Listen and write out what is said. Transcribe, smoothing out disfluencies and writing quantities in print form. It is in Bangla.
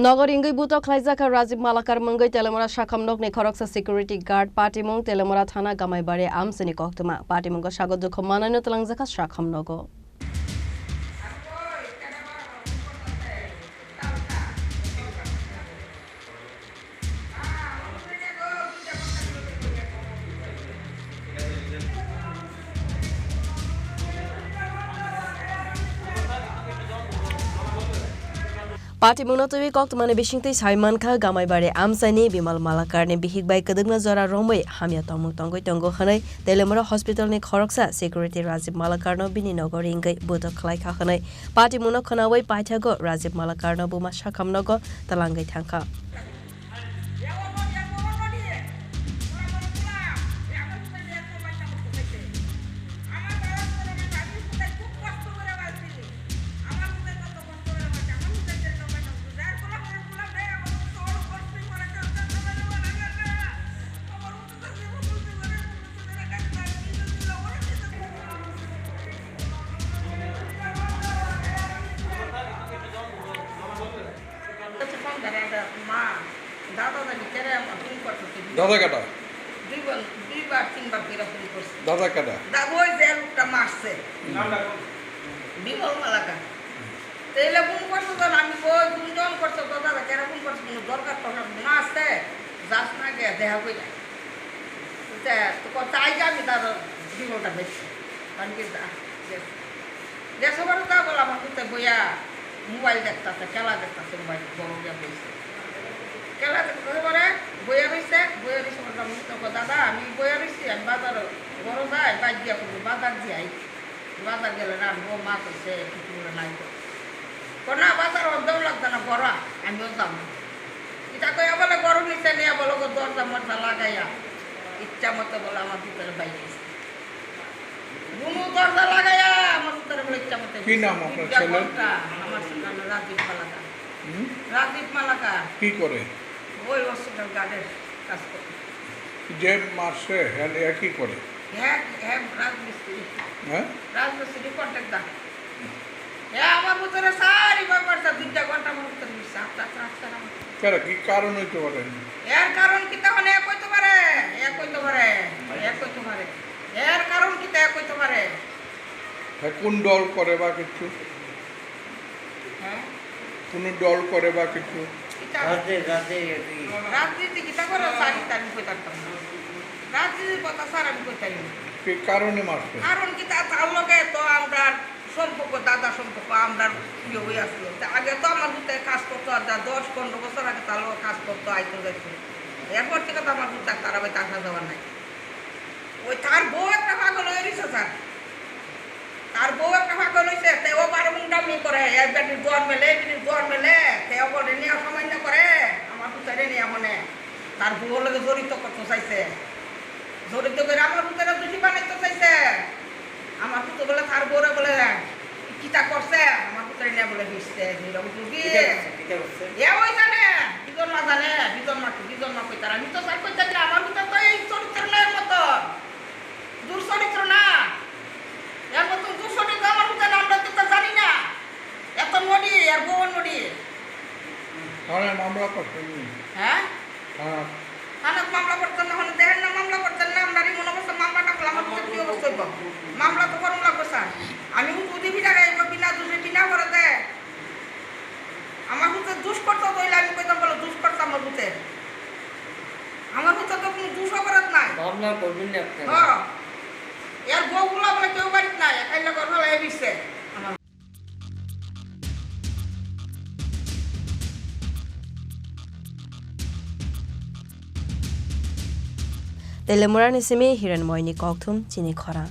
নগর ইংগৈ বুতক খাইজাকা রাজীব মালাকার মঙ্গৈ তেলেমরা শাখামনক নে খরকসা সিকিউরিটি গার্ড পার্টিমং তেলেমরা থানা গামাইবারে আমসেনি কক্তমা পার্টিমঙ্গ স্বাগত দুঃখ মানানো তেলাংজাকা শাখামনগ Parti Munatowi Koktumane Bishingti Saimanka Gamaibare Amsani Bimal Malakarne Bihik by Kadugna Zora Romwe Hamia Tomu Tongo Tongo Hanai Telemora Hospital ne Khoroksa Security Razib Malakarno Bini Nogoringai Buto Klai Kahanai Parti Munokanawai Paitago Razib Malakarno Buma Shakamnogo Talangai Tanka দাদা কাটা দুইবার তিনবার বেরাপুরি করছে দাদা কাটা দাদা ওই যে লোকটা মারছে বিমল মালাকা তাইলে ফোন করছো তো আমি কই গুঞ্জন করছো তো দাদা কেন ফোন করছো কোনো দরকার তো না আসতে যাস না গে দেখা কই তো তাই যে আমি দাদা বিমলটা বেশি কারণ কি দেশে বাড়ি তা বলে আমার কোথায় বইয়া মোবাইল দেখতেছে খেলা দেখতেছে মোবাইল বড় গিয়া বইছে খেলা দেখতে পারে বইয়া রয়েছে বইয়া রয়েছে বললাম দাদা আমি বইয়া রয়েছি আমি বাজার বড় যাই বাইক দিয়া করবো বাজার যাই বাজার গেলে রাখবো মাছ হচ্ছে কিছু নাই তো না বাজার অর্ধেও লাগতো না বড়া আমিও যাম এটা কইয়া বলে গরম নিচে নিয়ে বলো দরজা মরজা লাগাইয়া ইচ্ছা মতো বলে আমার ভিতরে বাইরে বুনু দরজা লাগাইয়া আমার ভিতরে বলে ইচ্ছা মতো কি নাম আপনার ছেলের আমার নাম রাজীব মালাকা রাজীব মালাকা কি করে ওই হসপিটাল গার্ডের কাজ করে যে মাসে কি করে হ্যাঁ হ্যাঁ রাজমিস্ত্রি হ্যাঁ রাজমিস্ত্রি কন্ট্রাক্ট দা হ্যাঁ আমার ভিতরে সারি ব্যাপারটা 2 ঘন্টা মতো মিশা আচ্ছা কেন কি কারণ হইতে পারে এর কারণ কি তখন এক হইতে পারে এর কারণ কি তা কইতে পারে কোন দল করে বা কিছু হ্যাঁ কোন দল করে বা কিছু রাজনীতি কি তা করে সারি তারি কইতাম রাজনীতি কথা সারা আমি কইতাই কি কারণে মারছে কারণ কি তা তার লগে তো আমরা সম্পর্ক দাদা সম্পর্ক আমরা প্রিয় হয়ে আসলো আগে তো আমার বুতে কাজ করতো আর 10-15 বছর আগে তার লগে কাজ করতো আইতো যাইতো এরপর থেকে তো আমার বুতে তারা ভাই টাকা দেওয়ার নাই ওই তার বউ একটা পাগল হয়ে গেছে স্যার তার বউ একটা পাগল হয়েছে তেও বারো মুন্ডামি করে একবার জ্বর মেলে তেও বলে নিয়ে সামান্য করে আমার বুতে নিয়ে মনে তার বউ লগে জড়িত করতে চাইছে জড়িত করে আমার বুতে দুটি বানাইতে চাইছে আমার পুতো বলে তার বউরে বলে কিতা করছে আমার পুত্রে নিয়ে বলে দিচ্ছে ওই জানে বিজন মা জানে বিজন মা কইতার আমি তো স্যার কইতে আমার ভিতর তো এই চরিত্র না এর মতো দুঃচরিত্র না এর মতো দুঃচরিত্র আমার ভিতরে আমরা তো জানি না এত নড়ি আর বউ নড়ি মামলা করছেন হ্যাঁ থানাত মামলা করতেন না হলে দেখেন না মামলা করতেন না আমরা মনে করছে মামলাটা করলে আমার ভিতরে কি অবস্থা হইব মামলা তো করুন লাগবে স্যার আমি যদি বিনা গাইব বিনা দুষে বিনা করে দে আমার ভিতরে দুষ করতে হইলে আমি কইতাম বলে দুষ করতাম আমার ভিতরে আমার ভিতরে তো কোনো দুষ অপরাধ নাই মামলা করবেন না আপনি হ্যাঁ এর বউগুলা বলে কেউ বাড়িতে নাই একাইলে কথা লাগে দিচ্ছে Telemora ni simi hiran moini koktum chini khora